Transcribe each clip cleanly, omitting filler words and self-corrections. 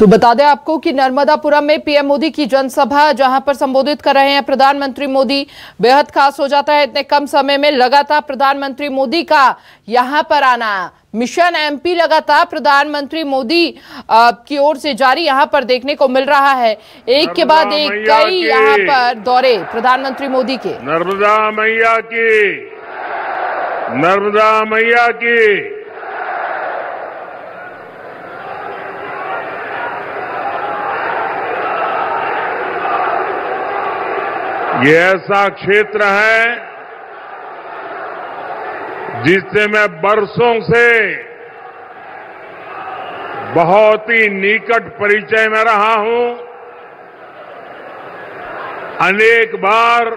तो बता दें आपको कि नर्मदापुरम में पीएम मोदी की जनसभा जहां पर संबोधित कर रहे हैं प्रधानमंत्री मोदी। बेहद खास हो जाता है इतने कम समय में लगातार प्रधानमंत्री मोदी का यहां पर आना। मिशन एमपी लगातार प्रधानमंत्री मोदी की ओर से जारी यहां पर देखने को मिल रहा है। एक के बाद एक कई यहां पर दौरे प्रधानमंत्री मोदी के। नर्मदा मैया की, नर्मदा मैया की। ये ऐसा क्षेत्र है जिससे मैं बरसों से बहुत ही निकट परिचय में रहा हूं। अनेक बार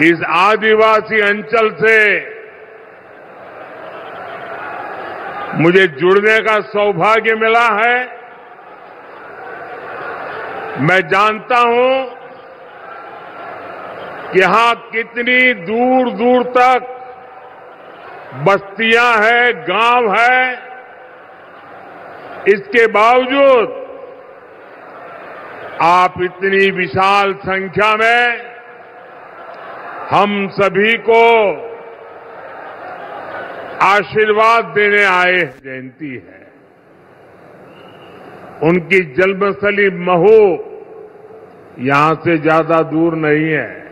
इस आदिवासी अंचल से मुझे जुड़ने का सौभाग्य मिला है। मैं जानता हूं कि यहां कितनी दूर दूर तक बस्तियां हैं, गांव हैं। इसके बावजूद आप इतनी विशाल संख्या में हम सभी को आशीर्वाद देने आए। जयंती है, उनकी जन्मस्थली महू यहां से ज्यादा दूर नहीं है।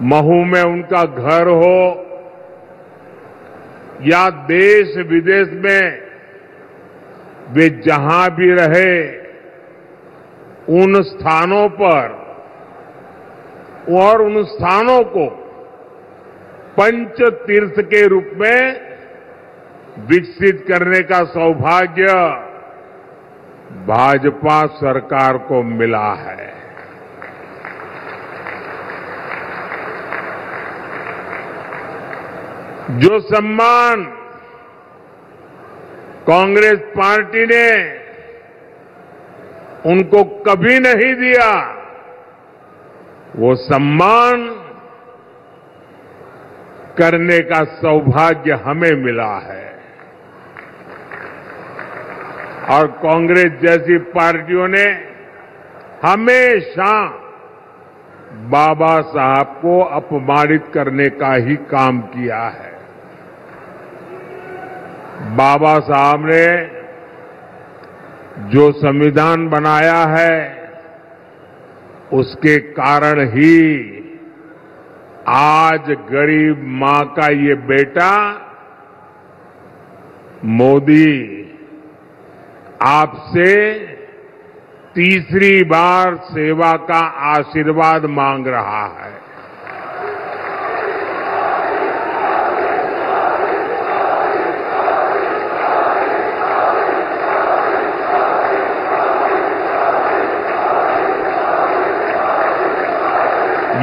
महू में उनका घर हो या देश विदेश में वे जहां भी रहे, उन स्थानों पर और उन स्थानों को पंच तीर्थ के रूप में विकसित करने का सौभाग्य भाजपा सरकार को मिला है। जो सम्मान कांग्रेस पार्टी ने उनको कभी नहीं दिया, वो सम्मान करने का सौभाग्य हमें मिला है। और कांग्रेस जैसी पार्टियों ने हमेशा बाबा साहब को अपमानित करने का ही काम किया है। बाबा साहब ने जो संविधान बनाया है, उसके कारण ही आज गरीब मां का ये बेटा मोदी आपसे तीसरी बार सेवा का आशीर्वाद मांग रहा है।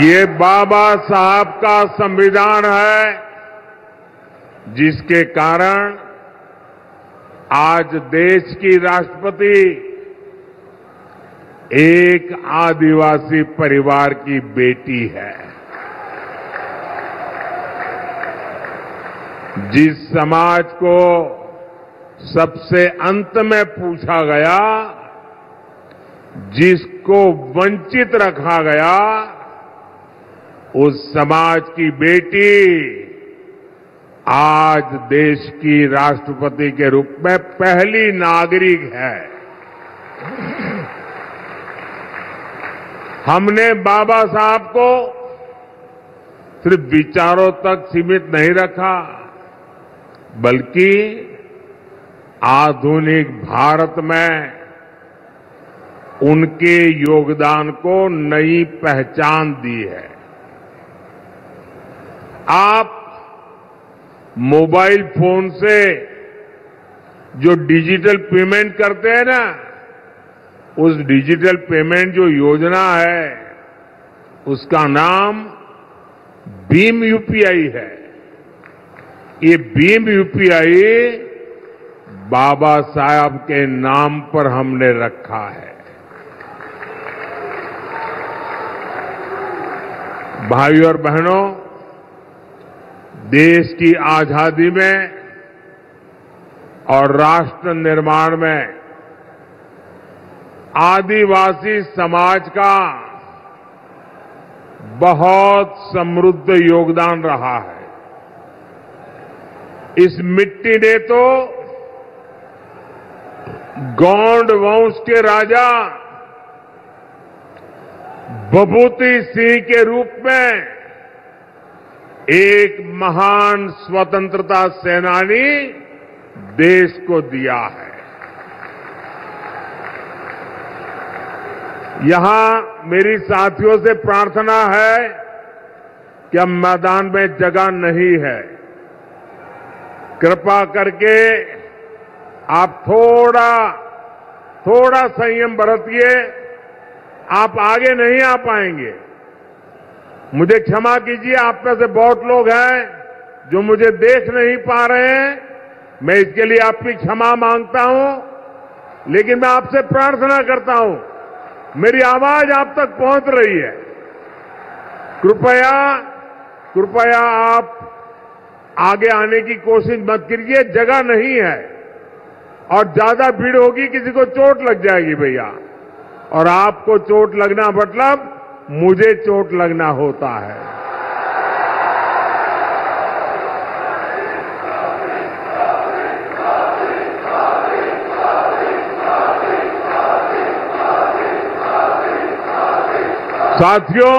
ये बाबा साहब का संविधान है, जिसके कारण आज देश की राष्ट्रपति एक आदिवासी परिवार की बेटी है। जिस समाज को सबसे अंत में पूछा गया, जिसको वंचित रखा गया, उस समाज की बेटी आज देश की राष्ट्रपति के रूप में पहली नागरिक है। हमने बाबा साहब को सिर्फ विचारों तक सीमित नहीं रखा, बल्कि आधुनिक भारत में उनके योगदान को नई पहचान दी है। आप मोबाइल फोन से जो डिजिटल पेमेंट करते हैं ना, उस डिजिटल पेमेंट जो योजना है, उसका नाम भीम यूपीआई है। ये भीम यूपीआई बाबा साहब के नाम पर हमने रखा है। भाइयों और बहनों, देश की आजादी में और राष्ट्र निर्माण में आदिवासी समाज का बहुत समृद्ध योगदान रहा है। इस मिट्टी ने तो गौंड वंश के राजा विभूति सिंह के रूप में एक महान स्वतंत्रता सेनानी देश को दिया है। यहां मेरी साथियों से प्रार्थना है कि अब मैदान में जगह नहीं है। कृपा करके आप थोड़ा संयम बरतिए। आप आगे नहीं आ पाएंगे। मुझे क्षमा कीजिए, आप में से बहुत लोग हैं जो मुझे देख नहीं पा रहे हैं। मैं इसके लिए आपकी क्षमा मांगता हूं, लेकिन मैं आपसे प्रार्थना करता हूं, मेरी आवाज आप तक पहुंच रही है। कृपया आप आगे आने की कोशिश मत कीजिए, जगह नहीं है और ज्यादा भीड़ होगी, किसी को चोट लग जाएगी भैया। और आपको चोट लगना मतलब मुझे चोट लगना होता है। साथियों,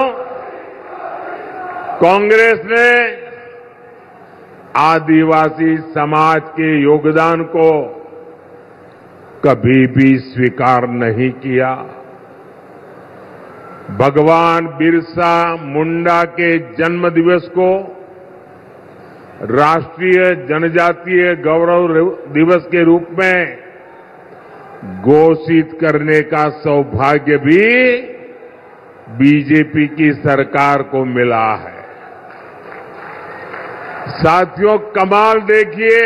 कांग्रेस ने आदिवासी समाज के योगदान को कभी भी स्वीकार नहीं किया। भगवान बिरसा मुंडा के जन्म दिवस को राष्ट्रीय जनजातीय गौरव दिवस के रूप में घोषित करने का सौभाग्य भी बीजेपी की सरकार को मिला है। साथियों, कमाल देखिए,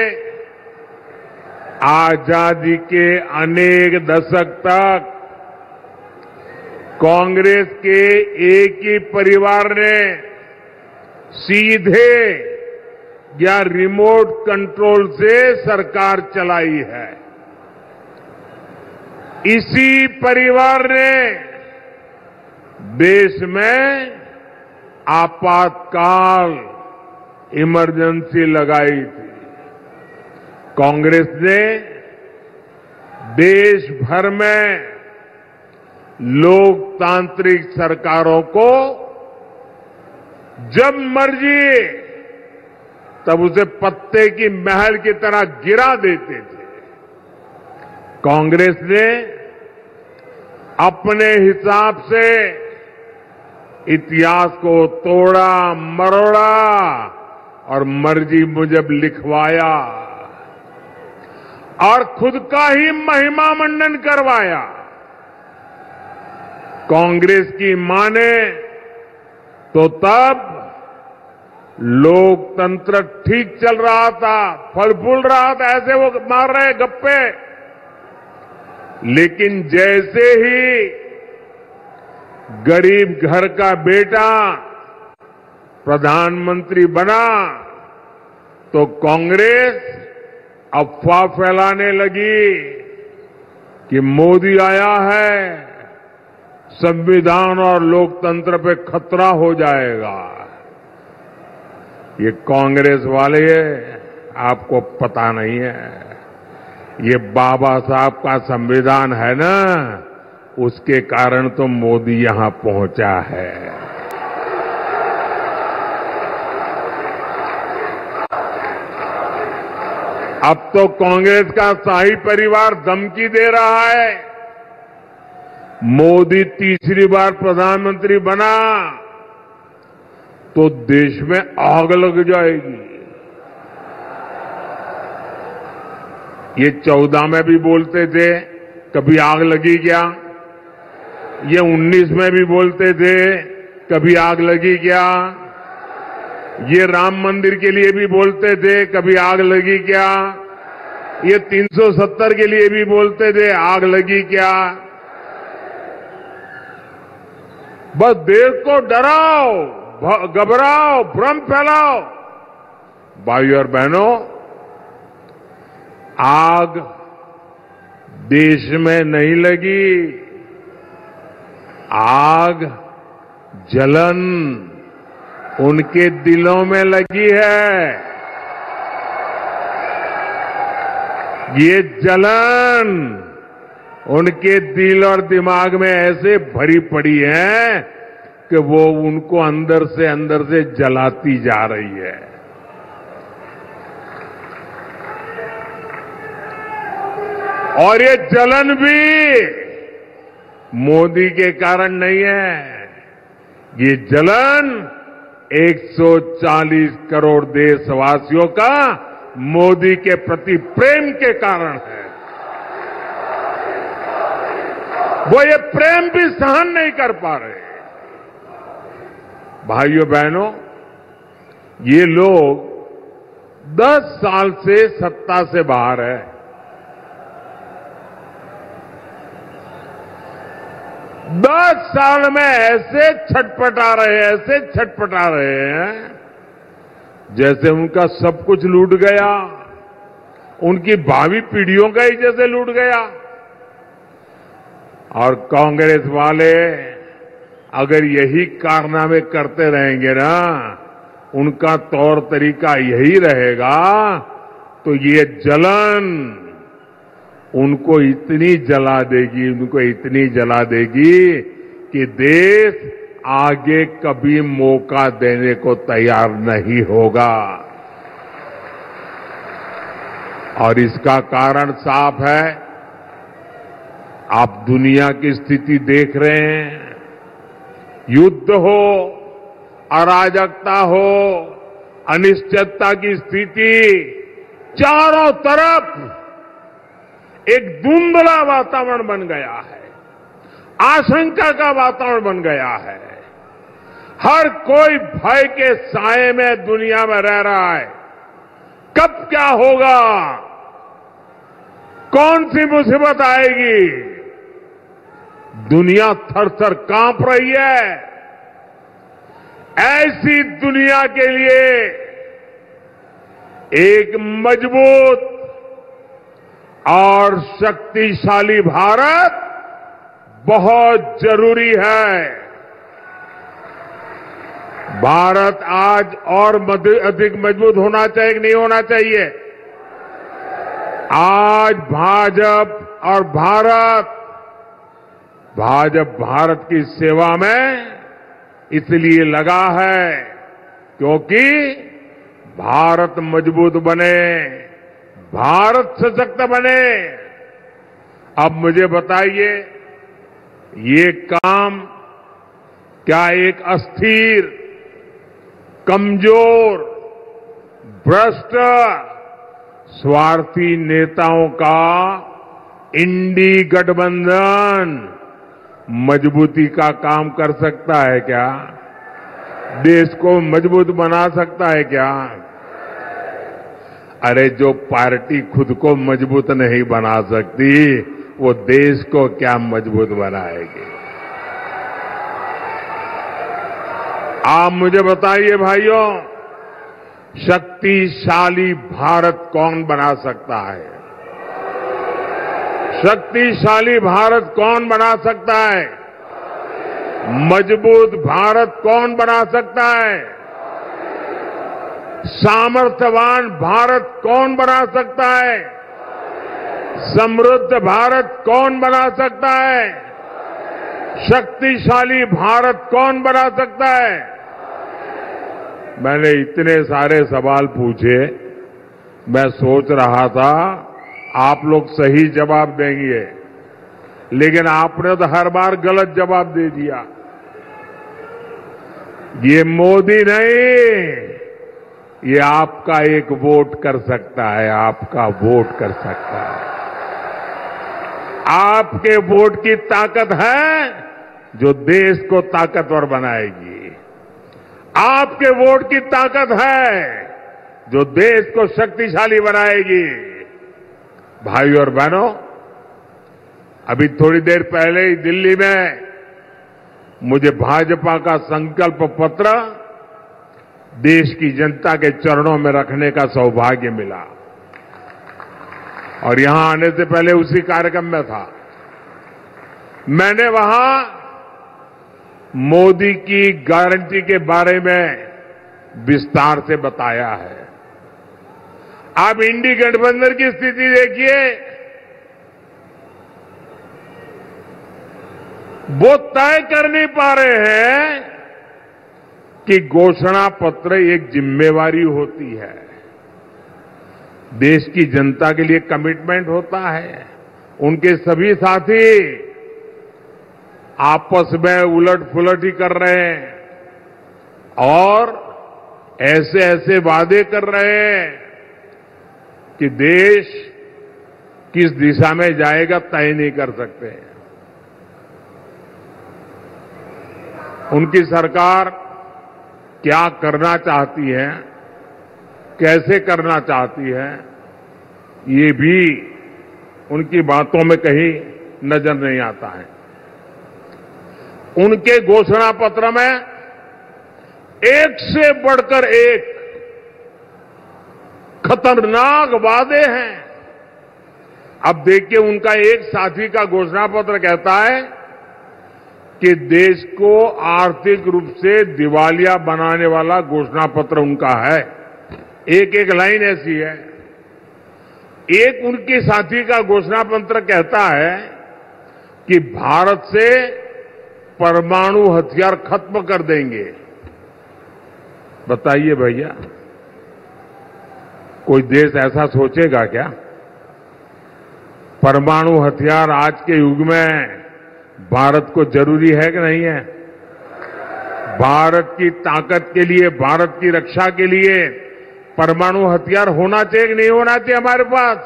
आजादी के अनेक दशक तक कांग्रेस के एक ही परिवार ने सीधे या रिमोट कंट्रोल से सरकार चलाई है। इसी परिवार ने देश में आपातकाल इमरजेंसी लगाई थी। कांग्रेस ने देश भर में लोकतांत्रिक सरकारों को जब मर्जी तब उसे पत्ते की महल की तरह गिरा देते थे। कांग्रेस ने अपने हिसाब से इतिहास को तोड़ा मरोड़ा और मर्जी मुजब लिखवाया और खुद का ही महिमा मंडन करवाया। कांग्रेस की माने तो तब लोकतंत्र ठीक चल रहा था, फल फूल रहा था, ऐसे वो मार रहे गप्पे। लेकिन जैसे ही गरीब घर का बेटा प्रधानमंत्री बना तो कांग्रेस अफवाह फैलाने लगी कि मोदी आया है, संविधान और लोकतंत्र पे खतरा हो जाएगा। ये कांग्रेस वाले आपको पता नहीं है, ये बाबा साहब का संविधान है ना, उसके कारण तो मोदी यहां पहुंचा है। अब तो कांग्रेस का शाही परिवार धमकी दे रहा है, मोदी तीसरी बार प्रधानमंत्री बना तो देश में आग लग जाएगी। ये 14 में भी बोलते थे, कभी आग लगी क्या? ये 19 में भी बोलते थे, कभी आग लगी क्या? ये राम मंदिर के लिए भी बोलते थे, कभी आग लगी क्या? ये 370 के लिए भी बोलते थे, आग लगी क्या? बस देश को डराओ, घबराओ, भ्रम फैलाओ। भाइयों और बहनों, आग देश में नहीं लगी, आग जलन उनके दिलों में लगी है। ये जलन उनके दिल और दिमाग में ऐसे भरी पड़ी है कि वो उनको अंदर से जलाती जा रही है। और ये जलन भी मोदी के कारण नहीं है, ये जलन 140 करोड़ देशवासियों का मोदी के प्रति प्रेम के कारण है। वो ये प्रेम भी सहन नहीं कर पा रहे। भाइयों बहनों, ये लोग 10 साल से सत्ता से बाहर है। 10 साल में ऐसे छटपटा रहे हैं जैसे उनका सब कुछ लूट गया, उनकी भावी पीढ़ियों का ही जैसे लूट गया। और कांग्रेस वाले अगर यही कारनामे करते रहेंगे ना, उनका तौर तरीका यही रहेगा, तो ये जलन उनको इतनी जला देगी कि देश आगे कभी मौका देने को तैयार नहीं होगा। और इसका कारण साफ है। आप दुनिया की स्थिति देख रहे हैं, युद्ध हो, अराजकता हो, अनिश्चितता की स्थिति, चारों तरफ एक धुंधला वातावरण बन गया है, आशंका का वातावरण बन गया है। हर कोई भय के साए में दुनिया में रह रहा है। कब क्या होगा, कौन सी मुसीबत आएगी, दुनिया थर-थर कांप रही है। ऐसी दुनिया के लिए एक मजबूत और शक्तिशाली भारत बहुत जरूरी है। भारत आज और अधिक मजबूत होना चाहिए कि नहीं होना चाहिए? आज भाजपा भारत की सेवा में इसलिए लगा है क्योंकि भारत मजबूत बने, भारत सशक्त बने। अब मुझे बताइए, ये काम क्या एक अस्थिर, कमजोर, भ्रष्ट, स्वार्थी नेताओं का इंडी गठबंधन मजबूती का काम कर सकता है क्या? देश को मजबूत बना सकता है क्या? अरे जो पार्टी खुद को मजबूत नहीं बना सकती, वो देश को क्या मजबूत बनाएगी? आप मुझे बताइए भाइयों, शक्तिशाली भारत कौन बना सकता है? शक्तिशाली भारत कौन बना सकता है? मजबूत भारत कौन बना सकता है? सामर्थ्यवान भारत कौन बना सकता है? समृद्ध भारत कौन बना सकता है? शक्तिशाली भारत कौन बना सकता है? मैंने इतने सारे सवाल पूछे, मैं सोच रहा था आप लोग सही जवाब देंगे, लेकिन आपने तो हर बार गलत जवाब दे दिया। ये मोदी नहीं, ये आपका एक वोट कर सकता है, आपका वोट कर सकता है। आपके वोट की ताकत है जो देश को ताकतवर बनाएगी। आपके वोट की ताकत है जो देश को शक्तिशाली बनाएगी। भाइयों और बहनों, अभी थोड़ी देर पहले ही दिल्ली में मुझे भाजपा का संकल्प पत्र देश की जनता के चरणों में रखने का सौभाग्य मिला। और यहां आने से पहले उसी कार्यक्रम में था। मैंने वहां मोदी की गारंटी के बारे में विस्तार से बताया है। आप इंडी गठबंधन की स्थिति देखिए, वो तय कर नहीं पा रहे हैं कि घोषणा पत्र एक जिम्मेवारी होती है, देश की जनता के लिए कमिटमेंट होता है। उनके सभी साथी आपस में उलट पुलट ही कर रहे हैं और ऐसे ऐसे वादे कर रहे हैं कि देश किस दिशा में जाएगा तय नहीं कर सकते। उनकी सरकार क्या करना चाहती है, कैसे करना चाहती है, ये भी उनकी बातों में कहीं नजर नहीं आता है। उनके घोषणा पत्र में एक से बढ़कर एक खतरनाक वादे हैं। अब देखिए, उनका एक साथी का घोषणा पत्र कहता है कि देश को आर्थिक रूप से दिवालिया बनाने वाला घोषणा पत्र उनका है। एक एक लाइन ऐसी है। एक उनके साथी का घोषणा पत्र कहता है कि भारत से परमाणु हथियार खत्म कर देंगे। बताइए भैया, कोई देश ऐसा सोचेगा क्या? परमाणु हथियार आज के युग में भारत को जरूरी है कि नहीं है? भारत की ताकत के लिए, भारत की रक्षा के लिए परमाणु हथियार होना चाहिए कि नहीं होना चाहिए हमारे पास?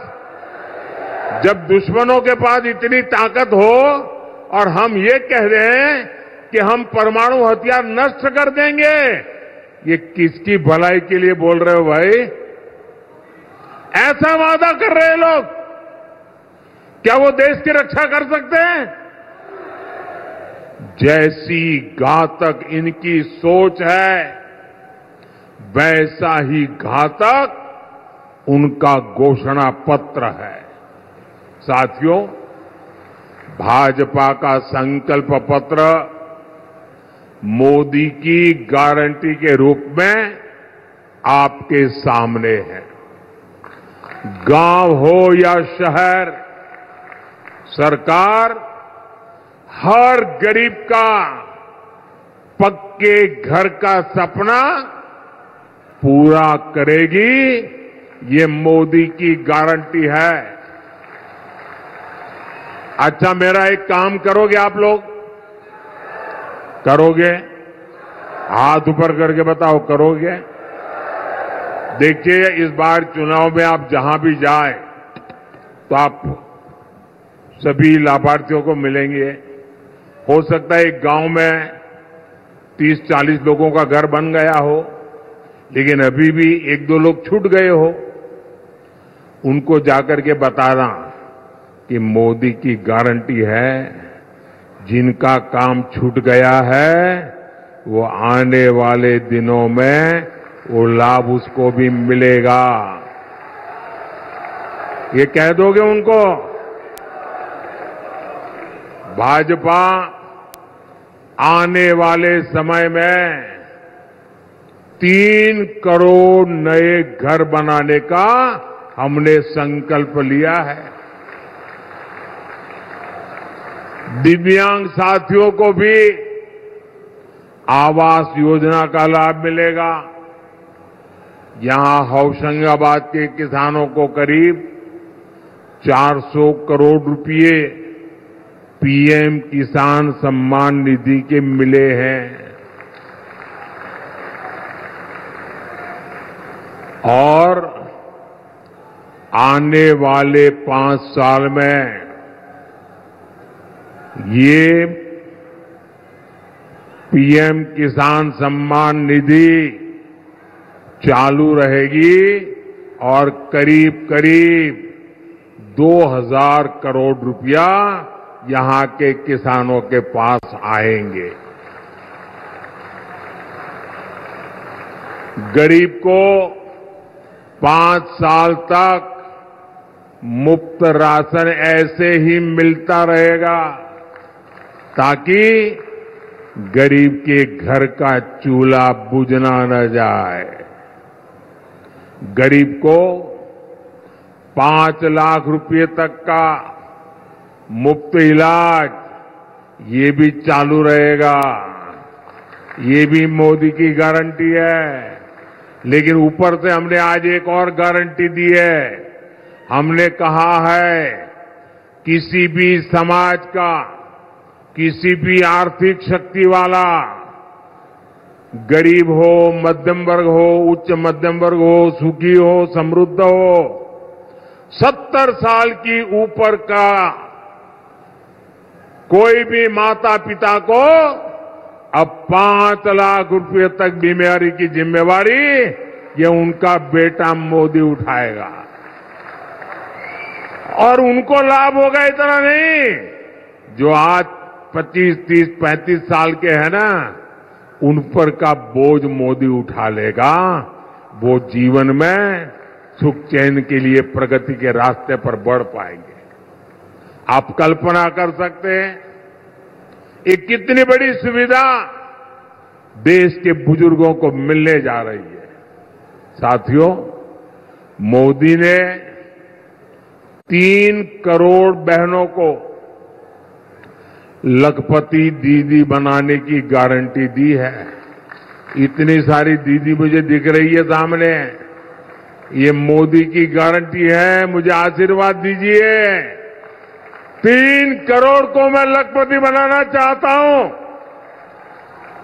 जब दुश्मनों के पास इतनी ताकत हो और हम ये कह रहे हैं कि हम परमाणु हथियार नष्ट कर देंगे, ये किसकी भलाई के लिए बोल रहे हो भाई? ऐसा वादा कर रहे हैं लोग, क्या वो देश की रक्षा कर सकते हैं? जैसी घातक इनकी सोच है, वैसा ही घातक उनका घोषणा पत्र है। साथियों, भाजपा का संकल्प पत्र मोदी की गारंटी के रूप में आपके सामने है। गांव हो या शहर, सरकार हर गरीब का पक्के घर का सपना पूरा करेगी, ये मोदी की गारंटी है। अच्छा, मेरा एक काम करोगे आप लोग? करोगे? हाथ ऊपर करके बताओ, करोगे? देखिए, इस बार चुनाव में आप जहां भी जाए तो आप सभी लाभार्थियों को मिलेंगे। हो सकता है एक गांव में 30-40 लोगों का घर बन गया हो, लेकिन अभी भी 1-2 लोग छूट गए हो। उनको जाकर के बताना कि मोदी की गारंटी है, जिनका काम छूट गया है वो आने वाले दिनों में वो लाभ उसको भी मिलेगा। ये कह दोगे उनको? भाजपा आने वाले समय में 3 करोड़ नए घर बनाने का हमने संकल्प लिया है। दिव्यांग साथियों को भी आवास योजना का लाभ मिलेगा। यहां होशंगाबाद के किसानों को करीब 400 करोड़ रुपए पीएम किसान सम्मान निधि के मिले हैं। और आने वाले 5 साल में ये पीएम किसान सम्मान निधि चालू रहेगी और करीब करीब 2000 करोड़ रुपया यहां के किसानों के पास आएंगे। गरीब को 5 साल तक मुफ्त राशन ऐसे ही मिलता रहेगा ताकि गरीब के घर का चूल्हा बुझना न जाए। गरीब को 5 लाख रुपए तक का मुफ्त इलाज ये भी चालू रहेगा। ये भी मोदी की गारंटी है। लेकिन ऊपर से हमने आज एक और गारंटी दी है। हमने कहा है किसी भी समाज का, किसी भी आर्थिक शक्ति वाला, गरीब हो, मध्यम वर्ग हो, उच्च मध्यम वर्ग हो, सुखी हो, समृद्ध हो, 70 साल की ऊपर का कोई भी माता पिता को अब 5 लाख रुपए तक बीमारी की जिम्मेवारी ये उनका बेटा मोदी उठाएगा। और उनको लाभ होगा, इतना नहीं, जो आज 25, 30, 35 साल के हैं ना, उन पर का बोझ मोदी उठा लेगा। वो जीवन में सुख चैन के लिए प्रगति के रास्ते पर बढ़ पाएंगे। आप कल्पना कर सकते हैं ये कितनी बड़ी सुविधा देश के बुजुर्गों को मिलने जा रही है। साथियों, मोदी ने 3 करोड़ बहनों को लखपति दीदी बनाने की गारंटी दी है। इतनी सारी दीदी मुझे दिख रही है सामने। ये मोदी की गारंटी है। मुझे आशीर्वाद दीजिए। 3 करोड़ को मैं लखपति बनाना चाहता हूं।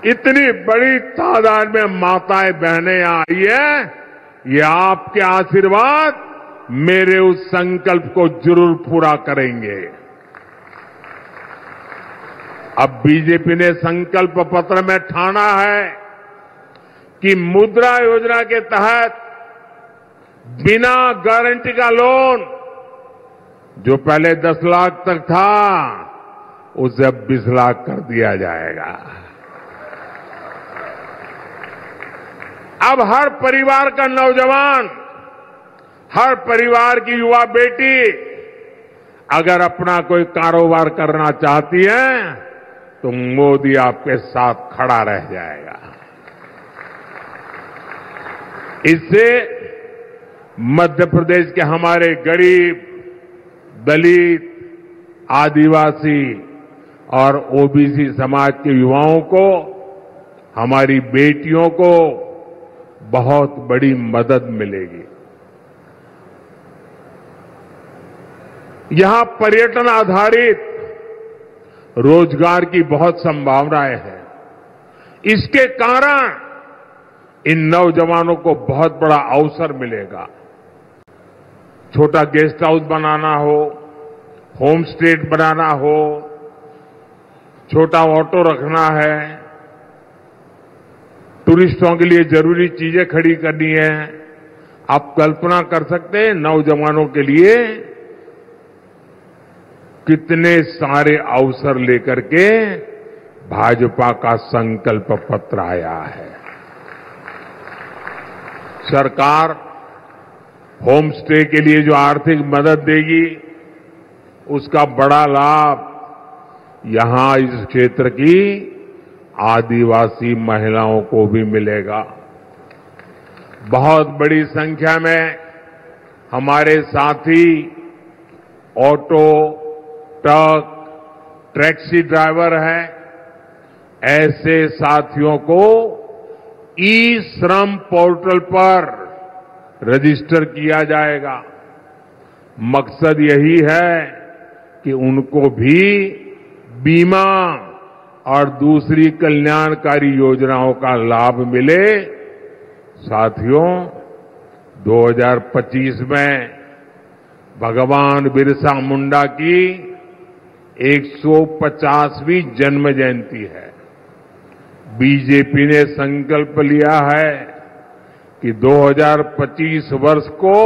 इतनी बड़ी तादाद में माताएं बहनें आई है। ये आपके आशीर्वाद मेरे उस संकल्प को जरूर पूरा करेंगे। अब बीजेपी ने संकल्प पत्र में ठाना है कि मुद्रा योजना के तहत बिना गारंटी का लोन जो पहले 10 लाख तक था उसे अब 20 लाख कर दिया जाएगा। अब हर परिवार का नौजवान, हर परिवार की युवा बेटी अगर अपना कोई कारोबार करना चाहती है तो मोदी आपके साथ खड़ा रह जाएगा। इससे मध्य प्रदेश के हमारे गरीब, दलित, आदिवासी और ओबीसी समाज के युवाओं को, हमारी बेटियों को बहुत बड़ी मदद मिलेगी। यहां पर्यटन आधारित रोजगार की बहुत संभावनाएं हैं। इसके कारण इन नौजवानों को बहुत बड़ा अवसर मिलेगा। छोटा गेस्ट हाउस बनाना हो, होम स्टे बनाना हो, छोटा ऑटो रखना है, टूरिस्टों के लिए जरूरी चीजें खड़ी करनी है। आप कल्पना कर सकते हैं नौजवानों के लिए कितने सारे अवसर लेकर के भाजपा का संकल्प पत्र आया है। सरकार होम स्टे के लिए जो आर्थिक मदद देगी उसका बड़ा लाभ यहां इस क्षेत्र की आदिवासी महिलाओं को भी मिलेगा। बहुत बड़ी संख्या में हमारे साथी ऑटो, ट्रक, टैक्सी ड्राइवर हैं। ऐसे साथियों को ई श्रम पोर्टल पर रजिस्टर किया जाएगा। मकसद यही है कि उनको भी बीमा और दूसरी कल्याणकारी योजनाओं का लाभ मिले। साथियों, 2025 में भगवान बिरसा मुंडा की 150वीं जन्म जयंती है। बीजेपी ने संकल्प लिया है कि 2025 वर्ष को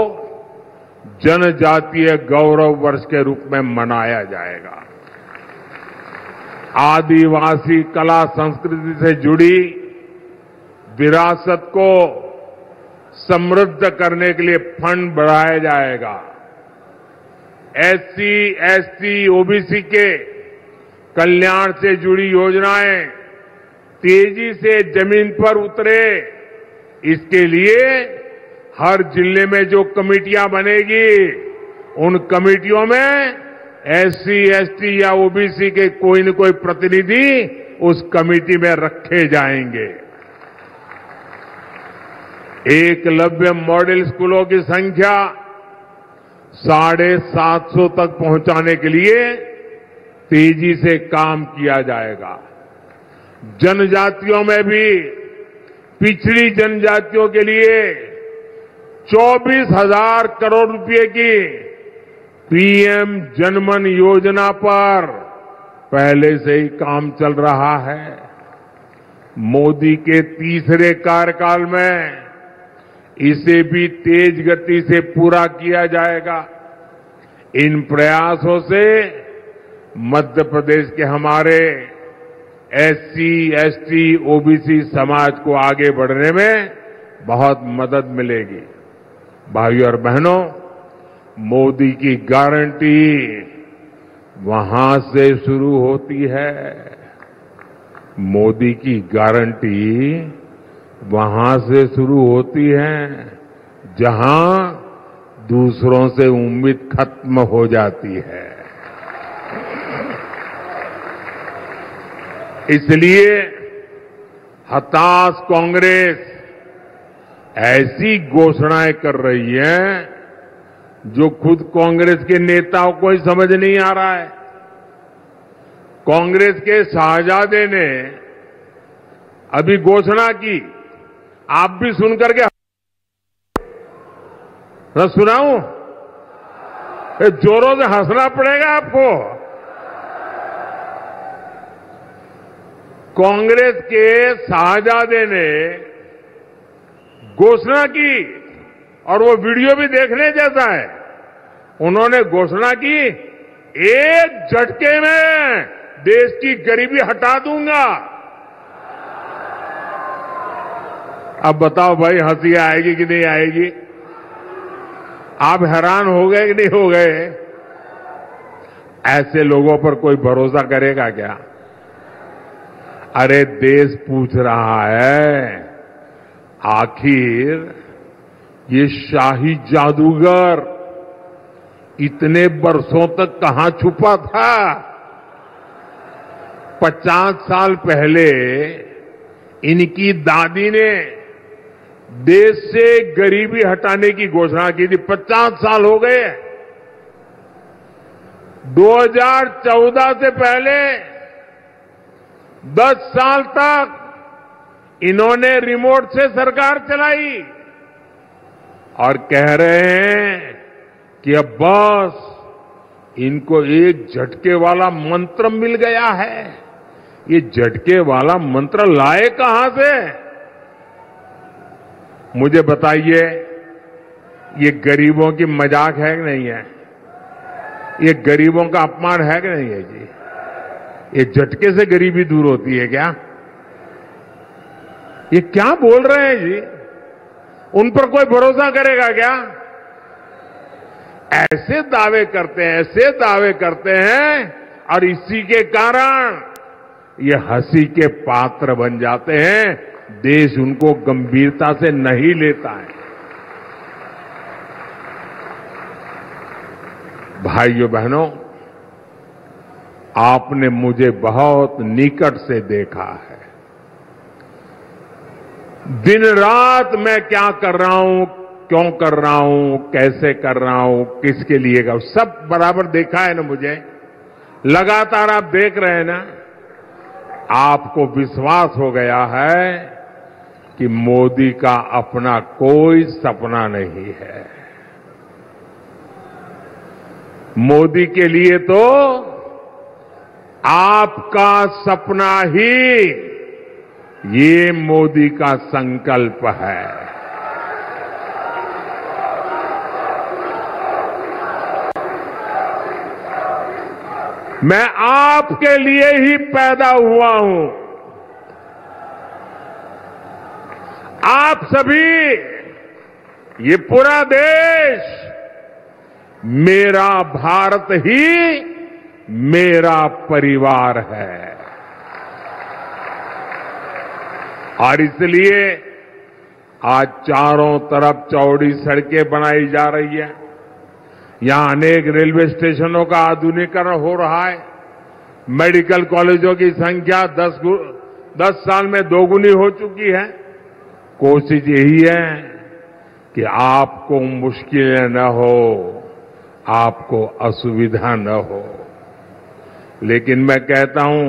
जनजातीय गौरव वर्ष के रूप में मनाया जाएगा। आदिवासी कला संस्कृति से जुड़ी विरासत को समृद्ध करने के लिए फंड बढ़ाया जाएगा। एससी, एसटी, ओबीसी के कल्याण से जुड़ी योजनाएं तेजी से जमीन पर उतरे, इसके लिए हर जिले में जो कमेटियां बनेगी उन कमेटियों में एससी, एसटी या ओबीसी के कोई न कोई प्रतिनिधि उस कमेटी में रखे जाएंगे। एकलव्य मॉडल स्कूलों की संख्या 750 तक पहुंचाने के लिए तेजी से काम किया जाएगा। जनजातियों में भी पिछड़ी जनजातियों के लिए 24,000 करोड़ रुपए की पीएम जनमन योजना पर पहले से ही काम चल रहा है। मोदी के तीसरे कार्यकाल में इसे भी तेज गति से पूरा किया जाएगा। इन प्रयासों से मध्य प्रदेश के हमारे एससी, एसटी, ओबीसी समाज को आगे बढ़ने में बहुत मदद मिलेगी। भाइयों और बहनों, मोदी की गारंटी वहां से शुरू होती है। मोदी की गारंटी वहां से शुरू होती है जहां दूसरों से उम्मीद खत्म हो जाती है। इसलिए हताश कांग्रेस ऐसी घोषणाएं कर रही है जो खुद कांग्रेस के नेताओं को ही समझ नहीं आ रहा है। कांग्रेस के शाहजादे ने अभी घोषणा की, आप भी सुनकर के सुनाऊं? जोरों से हंसना पड़ेगा आपको। कांग्रेस के शाहजादे ने घोषणा की और वो वीडियो भी देखने जैसा है। उन्होंने घोषणा की, एक झटके में देश की गरीबी हटा दूंगा। अब बताओ भाई, हंसी आएगी कि नहीं आएगी? आप हैरान हो गए कि नहीं हो गए? ऐसे लोगों पर कोई भरोसा करेगा क्या? अरे देश पूछ रहा है, आखिर ये शाही जादूगर इतने बरसों तक कहां छुपा था? 50 साल पहले इनकी दादी ने देश से गरीबी हटाने की घोषणा की थी। 50 साल हो गए। 2014 से पहले 10 साल तक इन्होंने रिमोट से सरकार चलाई और कह रहे हैं कि अब बस इनको एक झटके वाला मंत्र मिल गया है। ये झटके वाला मंत्र लाए कहां से? मुझे बताइए, ये गरीबों की मजाक है कि नहीं है? ये गरीबों का अपमान है कि नहीं है जी? ये झटके से गरीबी दूर होती है क्या? ये क्या बोल रहे हैं जी? उन पर कोई भरोसा करेगा क्या? ऐसे दावे करते हैं और इसी के कारण ये हंसी के पात्र बन जाते हैं। देश उनको गंभीरता से नहीं लेता है। भाइयों बहनों, आपने मुझे बहुत निकट से देखा है। दिन रात मैं क्या कर रहा हूं, क्यों कर रहा हूं, कैसे कर रहा हूं, किसके लिए कर, सब बराबर देखा है ना मुझे। लगातार आप देख रहे हैं ना। आपको विश्वास हो गया है कि मोदी का अपना कोई सपना नहीं है। मोदी के लिए तो आपका सपना ही ये मोदी का संकल्प है। मैं आपके लिए ही पैदा हुआ हूं। आप सभी, ये पूरा देश मेरा भारत ही मेरा परिवार है। और इसलिए आज चारों तरफ चौड़ी सड़कें बनाई जा रही है। यहां अनेक रेलवे स्टेशनों का आधुनिकीकरण हो रहा है। मेडिकल कॉलेजों की संख्या 10 साल में दोगुनी हो चुकी है। कोशिश यही है कि आपको मुश्किलें न हो, आपको असुविधा न हो। लेकिन मैं कहता हूं,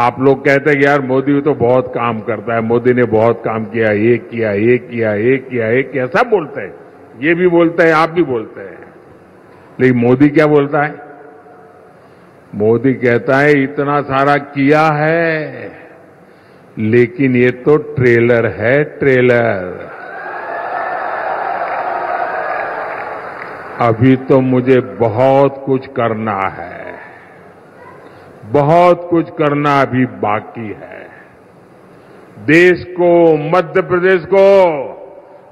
आप लोग कहते हैं कि यार मोदी तो बहुत काम करता है, मोदी ने बहुत काम किया, ये किया, ये किया, ये किया, ये किया, सब बोलते हैं। ये भी बोलते हैं, आप भी बोलते हैं। लेकिन मोदी क्या बोलता है? मोदी कहता है इतना सारा किया है, लेकिन ये तो ट्रेलर है, ट्रेलर। अभी तो मुझे बहुत कुछ करना है, बहुत कुछ करना अभी बाकी है। देश को, मध्य प्रदेश को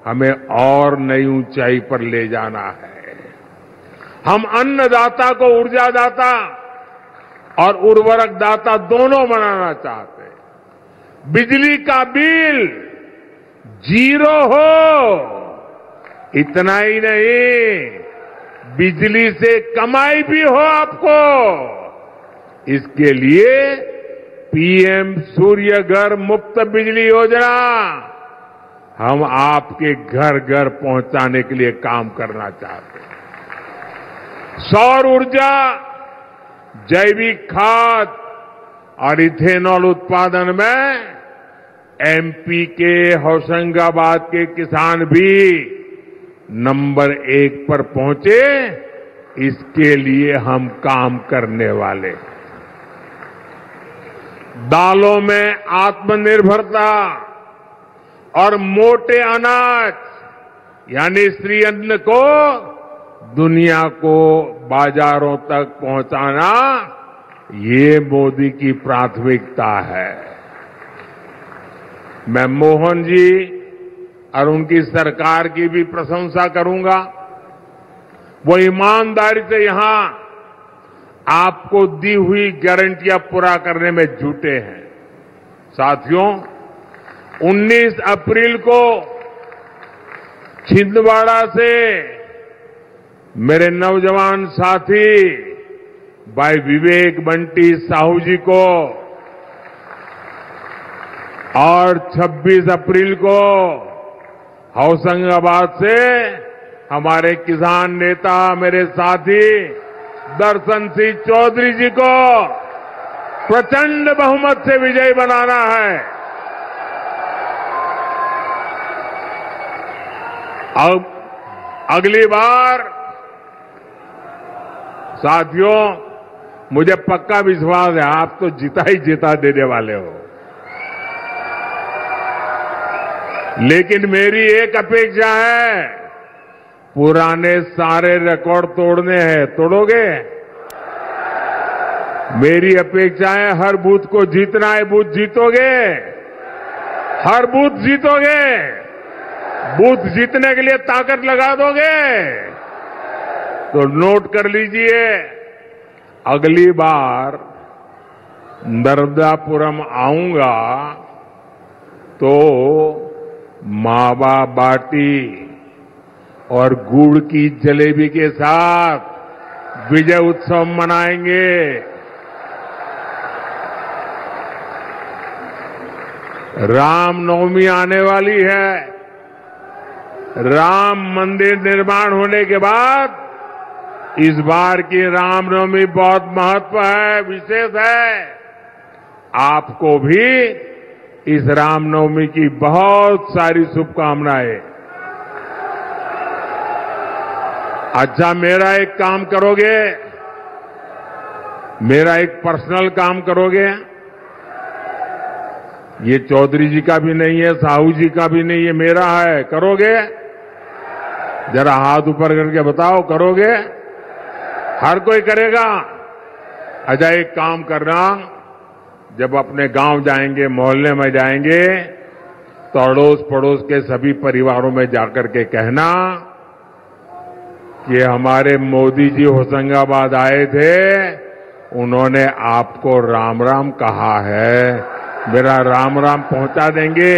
हमें और नई ऊंचाई पर ले जाना है। हम अन्नदाता को ऊर्जादाता और उर्वरक दाता दोनों बनाना चाहते हैं। बिजली का बिल 0 हो, इतना ही नहीं, बिजली से कमाई भी हो आपको। इसके लिए पीएम सूर्य घर मुफ्त बिजली योजना हम आपके घर घर पहुंचाने के लिए काम करना चाहते हैं। सौर ऊर्जा, जैविक खाद और इथेनॉल उत्पादन में एमपी के होशंगाबाद के किसान भी नंबर 1 पर पहुंचे, इसके लिए हम काम करने वाले। दालों में आत्मनिर्भरता और मोटे अनाज यानी श्री अन्न को दुनिया को बाजारों तक पहुंचाना, ये मोदी की प्राथमिकता है। मैं मोहन जी और उनकी सरकार की भी प्रशंसा करूंगा। वो ईमानदारी से यहां आपको दी हुई गारंटियां पूरा करने में जुटे हैं। साथियों, 19 अप्रैल को छिंदवाड़ा से मेरे नौजवान साथी भाई विवेक बंटी साहू जी को और 26 अप्रैल को होशंगाबाद से हमारे किसान नेता, मेरे साथी दर्शन सिंह चौधरी जी को प्रचंड बहुमत से विजयी बनाना है। अब अगली बार साथियों, मुझे पक्का विश्वास है आप तो जीता ही जीता देने वाले हो। लेकिन मेरी एक अपेक्षा है, पुराने सारे रिकॉर्ड तोड़ने हैं, तोड़ोगे? मेरी अपेक्षा है हर बूथ को जीतना है, बूथ जीतोगे? हर बूथ जीतोगे? बूथ जीतने के लिए ताकत लगा दोगे? तो नोट कर लीजिए, अगली बार नर्मदापुरम आऊंगा तो मावा बाटी और गुड़ की जलेबी के साथ विजय उत्सव मनाएंगे। रामनवमी आने वाली है। राम मंदिर निर्माण होने के बाद इस बार की रामनवमी बहुत महत्व है, विशेष है। आपको भी इस रामनवमी की बहुत सारी शुभकामनाएं। अच्छा, मेरा एक काम करोगे? मेरा एक पर्सनल काम करोगे? ये चौधरी जी का भी नहीं है, साहू जी का भी नहीं है, मेरा है। करोगे? जरा हाथ ऊपर करके बताओ, करोगे? हर कोई करेगा? अच्छा, एक काम करना, जब अपने गांव जाएंगे, मोहल्ले में जाएंगे, तो अड़ोस पड़ोस के सभी परिवारों में जाकर के कहना कि हमारे मोदी जी होशंगाबाद आए थे, उन्होंने आपको राम राम कहा है। मेरा राम राम पहुंचा देंगे,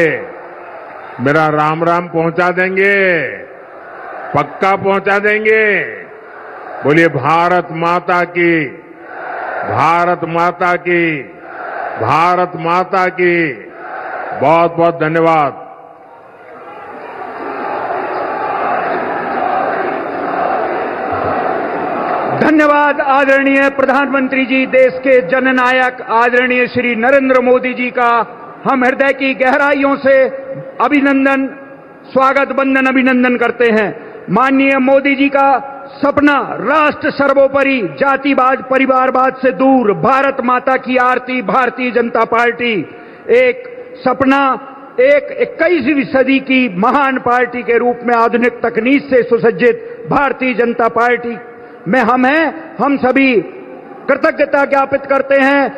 मेरा राम राम पहुंचा देंगे, पक्का पहुंचा देंगे। बोलिए भारत माता की, भारत माता की, भारत माता की। बहुत बहुत धन्यवाद। धन्यवाद आदरणीय प्रधानमंत्री जी। देश के जननायक आदरणीय श्री नरेंद्र मोदी जी का हम हृदय की गहराइयों से अभिनंदन, स्वागत, वंदन, अभिनंदन करते हैं। माननीय मोदी जी का सपना राष्ट्र सर्वोपरि, जातिवाद परिवारवाद से दूर, भारत माता की आरती, भारतीय जनता पार्टी एक सपना, एक 21वीं सदी की महान पार्टी के रूप में आधुनिक तकनीक से सुसज्जित भारतीय जनता पार्टी में हम सभी कृतज्ञता ज्ञापित करते हैं।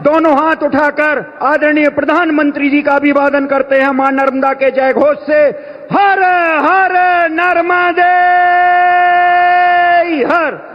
दोनों हाथ उठाकर आदरणीय प्रधानमंत्री जी का अभिवादन करते हैं मां नर्मदा के जय घोष से। हर हर नर्मदे हर।